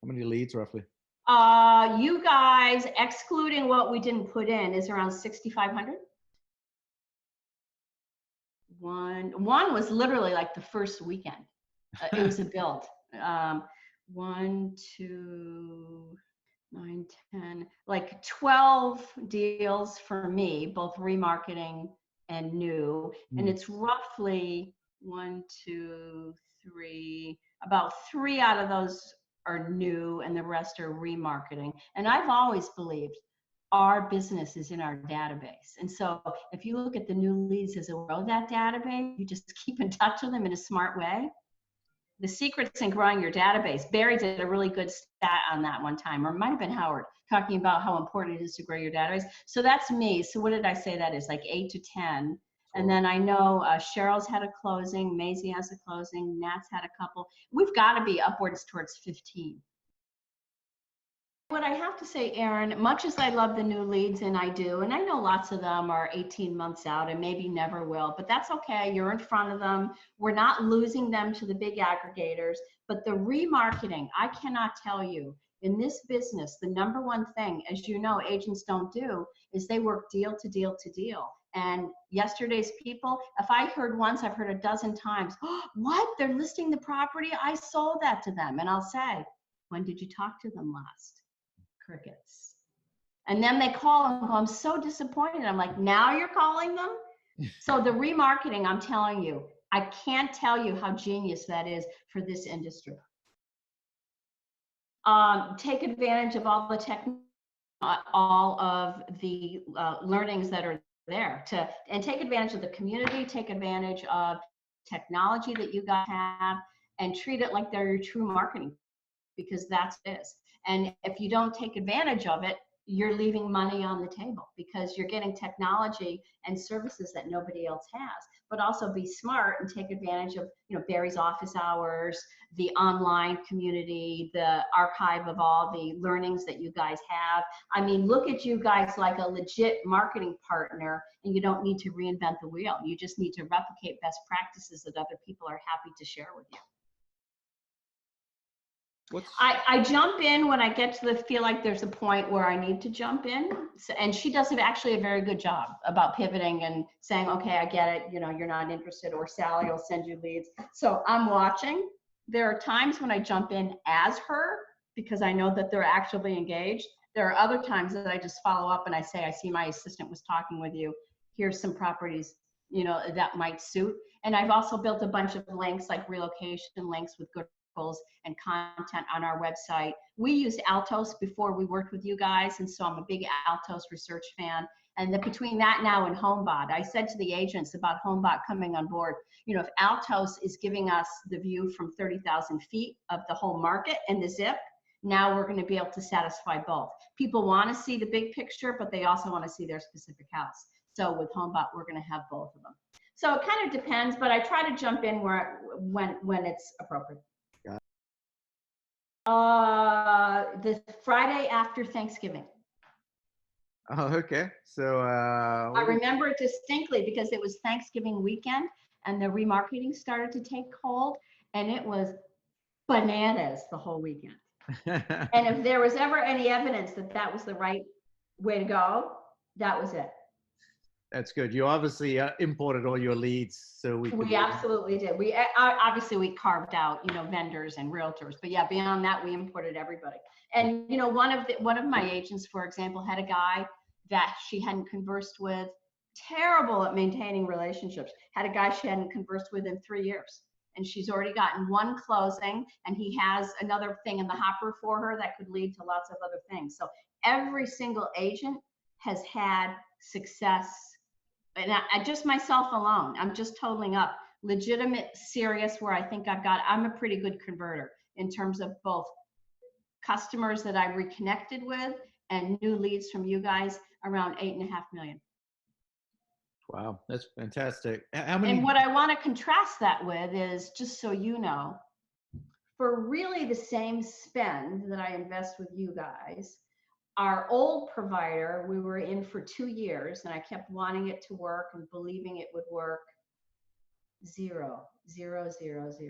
How many leads roughly? You guys, excluding what we didn't put in, is around 6,500. One was literally like the first weekend. It was a build. 1, 2, 9, 10, like 12 deals for me, both remarketing and new. And it's roughly 1, 2, 3, about 3 out of those are new and the rest are remarketing. And I've always believed our business is in our database. And so if you look at the new leads as a grow that database, you just keep in touch with them in a smart way. The secret's in growing your database. Barry did a really good stat on that one time, or it might have been Howard, talking about how important it is to grow your database. So that's me. So what did I say that is? Like 8 to 10. And then I know Cheryl's had a closing, Maisie has a closing, Nat's had a couple. We've got to be upwards towards 15. What I have to say, Erin, much as I love the new leads, and I do, and I know lots of them are 18 months out and maybe never will, but that's okay. You're in front of them. We're not losing them to the big aggregators, but the remarketing, I cannot tell you, in this business, the number one thing, as you know, agents don't do, is they work deal to deal to deal. And yesterday's people, if I heard once, I've heard a dozen times, oh, what? They're listing the property? I sold that to them. And I'll say, when did you talk to them last? Crickets. And then they call and go, I'm so disappointed. I'm like, now you're calling them? So the remarketing, I'm telling you, I can't tell you how genius that is for this industry. Take advantage of all the all of the learnings that are there and take advantage of the community, take advantage of technology that you guys have, and treat it like they're your true marketing, because that's this. And if you don't take advantage of it, you're leaving money on the table because you're getting technology and services that nobody else has. But also be smart and take advantage of, you know, Barry's office hours, the online community, the archive of all the learnings that you guys have. I mean, look at you guys like a legit marketing partner, and you don't need to reinvent the wheel. You just need to replicate best practices that other people are happy to share with you. I jump in when I get to the feel like there's a point where I need to jump in. So, and she does actually a very good job about pivoting and saying, okay, I get it, you know, you're not interested, or Sally will send you leads. So I'm watching. There are times when I jump in as her because I know that they're actively engaged. There are other times that I just follow up and I say, I see my assistant was talking with you. Here's some properties, you know, that might suit. And I've also built a bunch of links, like relocation links with good and content on our website. We used Altos before we worked with you guys, and so I'm a big Altos research fan. And between that now and HomeBot, I said to the agents about HomeBot coming on board, you know, if Altos is giving us the view from 30,000 feet of the whole market and the zip, now we're going to be able to satisfy both. People want to see the big picture, but they also want to see their specific house. So with HomeBot, we're going to have both of them. So it kind of depends, but I try to jump in when it's appropriate. The Friday after Thanksgiving. Oh, okay. So I remember it distinctly because it was Thanksgiving weekend and the remarketing started to take hold, and it was bananas the whole weekend. And if there was ever any evidence that that was the right way to go, that was it. That's good. You obviously imported all your leads, so we absolutely did. We obviously we carved out, you know, vendors and realtors, but yeah, beyond that, we imported everybody. And you know, one of my agents, for example, had a guy that she hadn't conversed with, terrible at maintaining relationships. Had a guy she hadn't conversed with in 3 years, and she's already gotten one closing, and he has another thing in the hopper for her that could lead to lots of other things. So every single agent has had success. And I just myself alone, I'm just totaling up legitimate, serious, where I think I'm a pretty good converter in terms of both customers that I reconnected with and new leads from you guys, around 8.5 million. Wow, that's fantastic. How many? And what I want to contrast that with is, just so you know, for really the same spend that I invest with you guys, our old provider, we were in for 2 years, and I kept wanting it to work and believing it would work. 0, 0, 0, 0.